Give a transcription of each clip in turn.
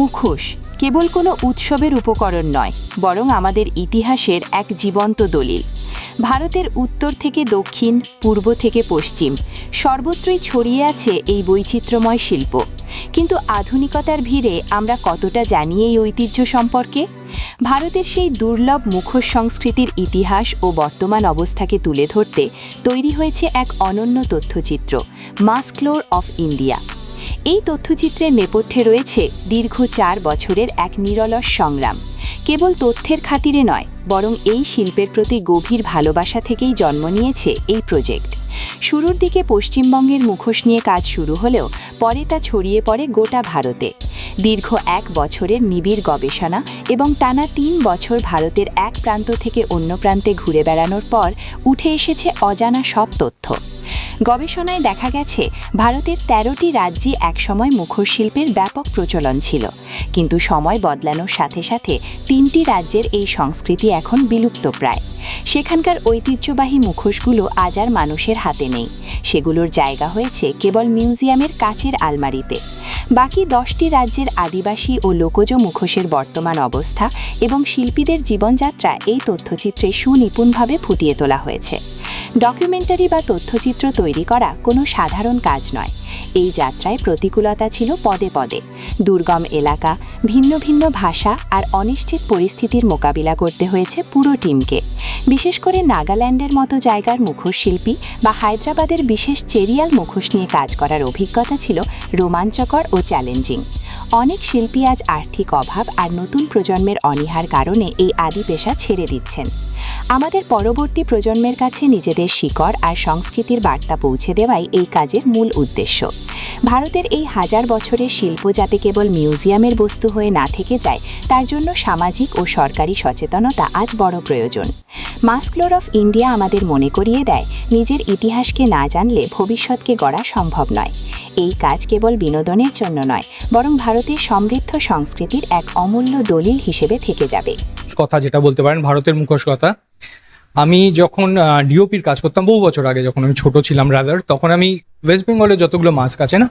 মুখোশ কেবল কোনো উৎসবের উপকরণ নয়, বরং আমাদের ইতিহাসের এক জীবন্ত দলিল। ভারতের উত্তর থেকে দক্ষিণ, পূর্ব থেকে পশ্চিম সর্বত্রই ছড়িয়ে আছে এই বৈচিত্র্যময় শিল্প। কিন্তু আধুনিকতার ভিড়ে আমরা কতটা জানি এই ঐতিহ্য সম্পর্কে? ভারতের সেই দুর্লভ মুখোশ সংস্কৃতির ইতিহাস ও বর্তমান অবস্থাকে তুলে ধরতে তৈরি হয়েছে এক অনন্য তথ্যচিত্র, মাস্কলোর অফ ইন্ডিয়া। এই তথ্যচিত্রের নেপথ্যে রয়েছে দীর্ঘ 4 বছরের এক নিরলস সংগ্রাম। কেবল তথ্যের খাতিরে নয়, বরং এই শিল্পের প্রতি গভীর ভালোবাসা থেকেই জন্ম নিয়েছে এই প্রজেক্ট। শুরুর দিকে পশ্চিমবঙ্গের মুখোশ নিয়ে কাজ শুরু হলেও পরে তা ছড়িয়ে পড়ে গোটা ভারতে। দীর্ঘ 1 বছরের নিবিড় গবেষণা এবং টানা 3 বছর ভারতের এক প্রান্ত থেকে অন্য প্রান্তে ঘুরে বেড়ানোর পর উঠে এসেছে অজানা সব তথ্য। গবেষণায় দেখা গেছে ভারতের 13টি রাজ্যে একসময় মুখোশ শিল্পের ব্যাপক প্রচলন ছিল, কিন্তু সময় বদলানোর সাথে সাথে 3টি রাজ্যের এই সংস্কৃতি এখন বিলুপ্তপ্রায়। সেখানকার ঐতিহ্যবাহী মুখোশগুলো আজ আর মানুষের হাতে নেই, সেগুলোর জায়গা হয়েছে কেবল মিউজিয়ামের কাচের আলমারিতে। বাকি 10টি রাজ্যের আদিবাসী ও লোকজ মুখোশের বর্তমান অবস্থা এবং শিল্পীদের জীবনযাত্রা এই তথ্যচিত্রে সুনিপুণভাবে ফুটিয়ে তোলা হয়েছে। ডকুমেন্টারি বা তথ্যচিত্র তৈরি করা কোনো সাধারণ কাজ নয়। এই যাত্রায় প্রতিকূলতা ছিল পদে পদে। দুর্গম এলাকা, ভিন্ন ভিন্ন ভাষা আর অনিশ্চিত পরিস্থিতির মোকাবিলা করতে হয়েছে পুরো টিমকে। বিশেষ করে নাগাল্যান্ডের মতো জায়গার মুখোশ শিল্পী বা হায়দ্রাবাদের বিশেষ চেরিয়াল মুখোশ নিয়ে কাজ করার অভিজ্ঞতা ছিল রোমাঞ্চকর ও চ্যালেঞ্জিং। অনেক শিল্পী আজ আর্থিক অভাব আর নতুন প্রজন্মের অনীহার কারণে এই আদি পেশা ছেড়ে দিচ্ছেন। আমাদের পরবর্তী প্রজন্মের কাছে নিজেদের শিকড় আর সংস্কৃতির বার্তা পৌঁছে দেওয়াই এই কাজের মূল উদ্দেশ্য। ভারতের এই 1000 বছরের শিল্প যাতে কেবল মিউজিয়ামের বস্তু হয়ে না থেকে যায়, তার জন্য সামাজিক ও সরকারি সচেতনতা আজ বড় প্রয়োজন। মাস্কলোর অফ ইন্ডিয়া আমাদের মনে করিয়ে দেয়, নিজের ইতিহাসকে না জানলে ভবিষ্যৎকে গড়া সম্ভব নয়। এই কাজ কেবল বিনোদনের জন্য নয়, বরং ভারতের সমৃদ্ধ সংস্কৃতির এক অমূল্য দলিল হিসেবে থেকে যাবে। কথা যেটা বলতে পারেন ভারতের মুখোশ কথা, আমি যখন ডিওপির কাজ করতাম বহু বছর আগে, যখন আমি ছোট ছিলাম রাদার, তখন আমি ওয়েস্ট বেঙ্গলের যতগুলো মাস্ক আছে না,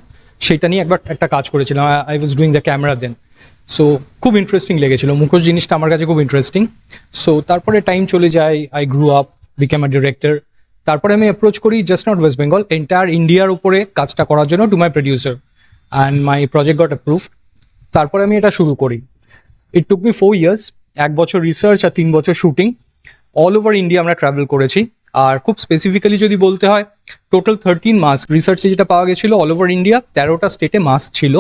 সেটা নিয়ে একবার একটা কাজ করেছিলাম। I was doing the camera then. So খুব ইন্টারেস্টিং লেগেছিল, মুখোশ জিনিসটা আমার কাছে খুব ইন্টারেস্টিং। সো তারপরে টাইম চলে যায়, I grew up, became a director. তারপরে আমি অ্যাপ্রোচ করি just not waste Bengal, entire ইন্ডিয়ার উপরে কাজটা করার জন্য to my producer, and my project goat approved. তারপরে আমি এটা শুরু করি। ইট টুক মি 4 years, 1 বছর রিসার্চ আর 3 বছর শুটিং। অল ওভার ইন্ডিয়া আমরা ট্রাভেল করেছি। আর খুব স্পেসিফিক্যালি যদি বলতে হয়, টোটাল 13 মাস্ক রিসার্চে যেটা পাওয়া গেছিলো অল ওভার ইন্ডিয়া, 13টা স্টেটে মাস্ক ছিল।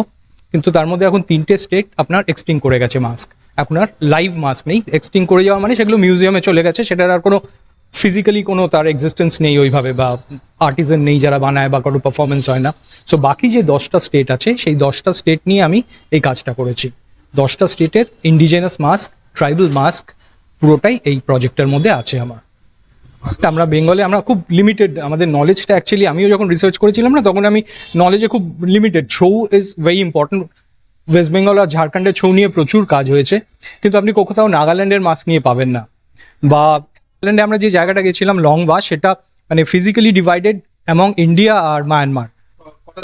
কিন্তু তার মধ্যে এখন 3টে স্টেট আপনার এক্সটিং করে গেছে মাস্ক। আপনার লাইভ মাস্ক নেই, এক্সটিং করে যাওয়া মানে সেগুলো মিউজিয়ামে চলে গেছে, সেটার আর কোনো ফিজিক্যালি কোনো তার এক্সিস্টেন্স নেই ওইভাবে, বা আর্টিজান নেই যারা বানায়, বা কোনো পারফরমেন্স হয় না। সো বাকি যে 10টা স্টেট আছে, সেই 10টা স্টেট নিয়ে আমি এই কাজটা করেছি। 10টা স্টেটের ইন্ডিজেনাস মাস্ক, ট্রাইবাল মাস্ক পুরোটাই এই প্রজেক্টের মধ্যে আছে আমার। আমরা বেঙ্গলে আমরা খুব লিমিটেড, আমাদের নলেজটা অ্যাকচুয়ালি, আমিও যখন রিসার্চ করেছিলাম না, তখন আমি নলেজে খুব limited. Chhau is very important. West Bengal আর ঝাড়খণ্ডের ছৌ নিয়ে প্রচুর কাজ হয়েছে, কিন্তু আপনি কোথাও নাগাল্যান্ডের মাস্ক নিয়ে পাবেন না। বা নাগাল্যান্ডে আমরা যে জায়গাটা গেছিলাম লংবা, সেটা মানে ফিজিক্যালি ডিভাইডেড অ্যামং ইন্ডিয়া আর মায়ানমার।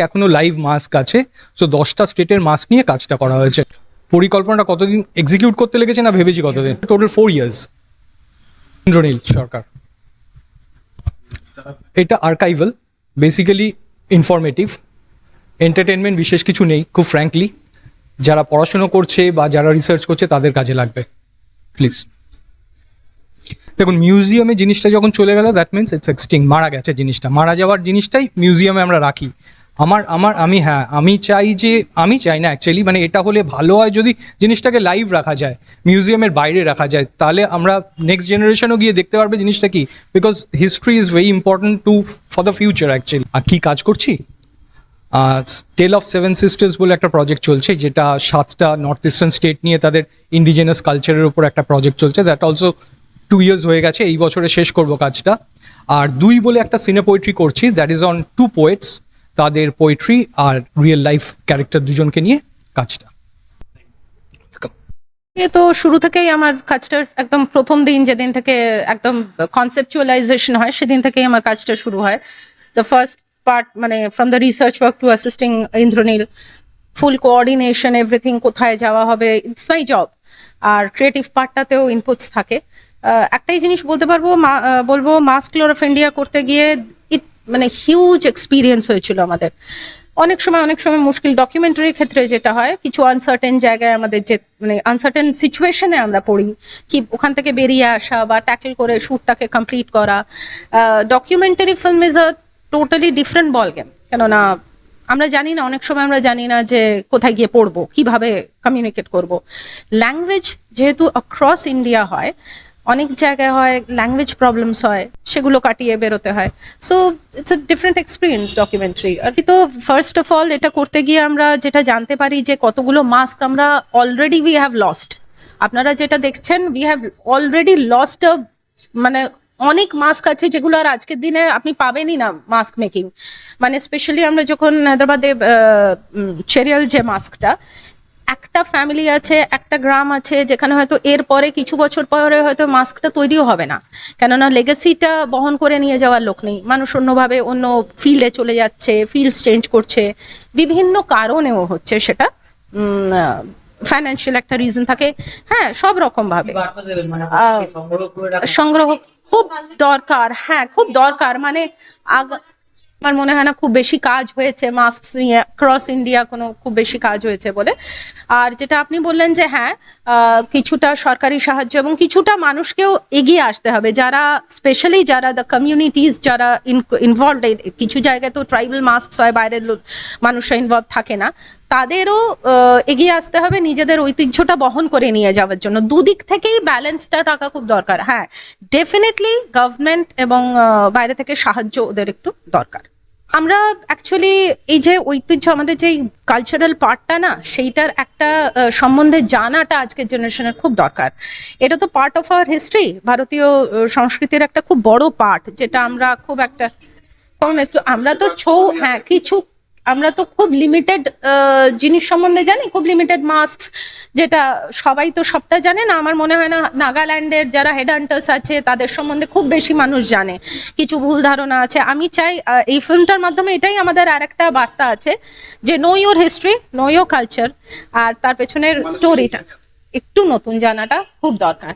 এখনো লাইভ মাস্ক আছে। সো 10টা স্টেটের মাস্ক নিয়ে কাজটা করা হয়েছে। পরিকল্পনাটা কতদিন এক্সিকিউট করতে লেগেছে না ভেবেছি কতদিন, টোটাল 4 years। ইন্দ্রনীল সরকার। এটা আর্কাইভাল, বেসিক্যালি ইনফরমেটিভ, এন্টারটেনমেন্ট বিশেষ কিছু নেই। খুব ফ্র্যাঙ্কলি যারা পড়াশুনো করছে বা যারা রিসার্চ করছে তাদের কাজে লাগবে, প্লিজ। দেখুন, মিউজিয়ামে জিনিসটা যখন চলে গেল, দ্যাট মিনস ইটস এক্সটিং, মারা গেছে জিনিসটা। মারা যাওয়ার জিনিসটাই মিউজিয়ামে আমরা রাখি। আমি চাই না অ্যাকচুয়ালি, মানে এটা হলে ভালো হয় যদি জিনিসটাকে লাইভ রাখা যায়, মিউজিয়ামের বাইরে রাখা যায়, তাহলে আমরা নেক্সট জেনারেশনও গিয়ে দেখতে পারবে জিনিসটা কি, because history is very important for the future actually. আর কী কাজ করছি, টেল অফ 7 সিস্টার্স বলে একটা প্রজেক্ট চলছে, যেটা 7টা নর্থ ইস্টার্ন স্টেট নিয়ে তাদের ইন্ডিজেনাস কালচারের উপর একটা প্রজেক্ট চলছে। দ্যাট অলসো 2 years হয়ে গেছে, এই বছরে শেষ করব কাজটা। আর 2 বলে একটা সিনে পোয়েট্রি করছি, দ্যাট ইজ অন 2 poets, তাদের পোয়েট্রি আর রিয়েল লাইফ ক্যারেক্টার দুজনকে নিয়ে কাজটা। তো শুরু থেকেই আমার কাজটা একদম প্রথম দিন যেদিন থেকে একদম কনসেপচুয়ালাইজেশন হয়, সেদিন থেকেই আমার কাজটা শুরু হয়। দ্য ফার্স্ট পার্ট, মানে from the research work to assisting Indranil, full coordination everything, কোথায় যাওয়া হবে, ইটস মাই জব। আর ক্রিয়েটিভ পার্টটাতেও ইনপুটস থাকে। একটাই জিনিস বলতে পারবো, বলবো মাস্ক লর অফ ইন্ডিয়া করতে গিয়ে মানে হিউজ এক্সপিরিয়েন্স হয়েছিল আমাদের। অনেক সময় মুশকিল, ডকুমেন্টারির ক্ষেত্রে যেটা হয়, কিছু আনসার্টেন জায়গায় আমাদের যে মানে আনসার্টেন সিচুয়েশনে আমরা পড়ি, কি ওখান থেকে বেরিয়ে আসা বা ট্যাকল করে শ্যুটটাকে কমপ্লিট করা। Documentary film is a totally different ball game, কেননা আমরা জানি না, অনেক সময় আমরা জানি না যে কোথায় গিয়ে পড়বো, কিভাবে কমিউনিকেট করব। ল্যাঙ্গুয়েজ যেহেতু অ্যাক্রস ইন্ডিয়া হয়, অনেক জায়গায় হয় ল্যাঙ্গুয়েজ প্রবলেমস হয়, সেগুলো কাটিয়ে বেরোতে হয়। So it's a different experience documentary. আর কি তো ফার্স্ট অফ অল এটা করতে গিয়ে আমরা যেটা জানতে পারি যে কতগুলো মাস্ক আমরা অলরেডি উই হ্যাভ লস্ট। আপনারা যেটা দেখছেন, উই হ্যাভ অলরেডি লস্ট মানে অনেক মাস্ক আছে যেগুলো আর আজকের দিনে আপনি পাবেনই না মাস্ক মেকিং। মানে স্পেশালি আমরা যখন হায়দ্রাবাদে চেরিয়াল যে মাস্কটা, একটা ফ্যামিলি আছে, একটা গ্রাম আছে যেখানে হয়তো এর পরে কিছু বছর পরে হয়তো মাস্কটা তৈরিও হবে না, কেননা লেগাসিটা বহন করে নিয়ে যাওয়ার লোক নেই। মানুষ অন্যভাবে অন্য ফিল্ডে চলে যাচ্ছে, ফিল্ডস চেঞ্জ করছে, বিভিন্ন কারণেও হচ্ছে সেটা। ফাইন্যান্সিয়াল একটা রিজন থাকে, হ্যাঁ, সব রকম ভাবে সংগ্রহ খুব দরকার। হ্যাঁ, খুব দরকার। মানে আমার মনে হয় না খুব বেশি কাজ হয়েছে মাস্ক নিয়ে ক্রস ইন্ডিয়া, কোনো খুব বেশি কাজ হয়েছে বলে। আর যেটা আপনি বললেন যে হ্যাঁ, কিছুটা সরকারি সাহায্য এবং কিছুটা মানুষকেও এগিয়ে আসতে হবে, যারা স্পেশালি যারা দ্য কমিউনিটিস যারা ইনভলভ। কিছু জায়গায় তো ট্রাইবাল মাস্ক হয়, বাইরের মানুষরা ইনভলভ থাকে না, তাদেরও এগিয়ে আসতে হবে নিজেদের ঐতিহ্যটা বহন করে নিয়ে যাওয়ার জন্য। দুদিক থেকেই ব্যালেন্সটা থাকা খুব দরকার। হ্যাঁ, ডেফিনেটলি গভর্নমেন্ট এবং বাইরে থেকে সাহায্য ওদের একটু দরকার। আমরা অ্যাকচুয়ালি এই যে ঐতিহ্য, আমাদের যে কালচারাল পার্টটা না, সেইটার একটা সম্বন্ধে জানাটা আজকের জেনারেশনের খুব দরকার। এটা তো পার্ট অফ আওয়ার হিস্ট্রি, ভারতীয় সংস্কৃতির একটা খুব বড় পার্ট, যেটা আমরা খুব একটা আমরা তো হ্যাঁ, কিছু আমরা তো খুব লিমিটেড জিনিস সম্বন্ধে জানি, খুব লিমিটেড মাস্ক, যেটা সবাই তো সবটা জানে না। আমার মনে হয় না নাগাল্যান্ডের যারা হেড হান্টার্স আছে তাদের সম্বন্ধে খুব বেশি মানুষ জানে, কিছু ভুল ধারণা আছে। আমি চাই এই ফিল্মটার মাধ্যমে এটাই আমাদের আর একটা বার্তা আছে যে know your history, know your culture, আর তার পেছনের স্টোরিটা একটু নতুন জানাটা খুব দরকার।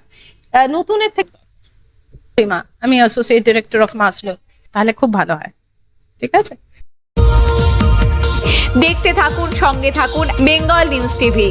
নতুনের থেকে আমি অ্যাসোসিয়েট ডিরেক্টর অফ মাসলো, তাহলে খুব ভালো হয়। ঠিক আছে, দেখতে থাকুন, সঙ্গে থাকুন বেঙ্গল নিউজ টিভি।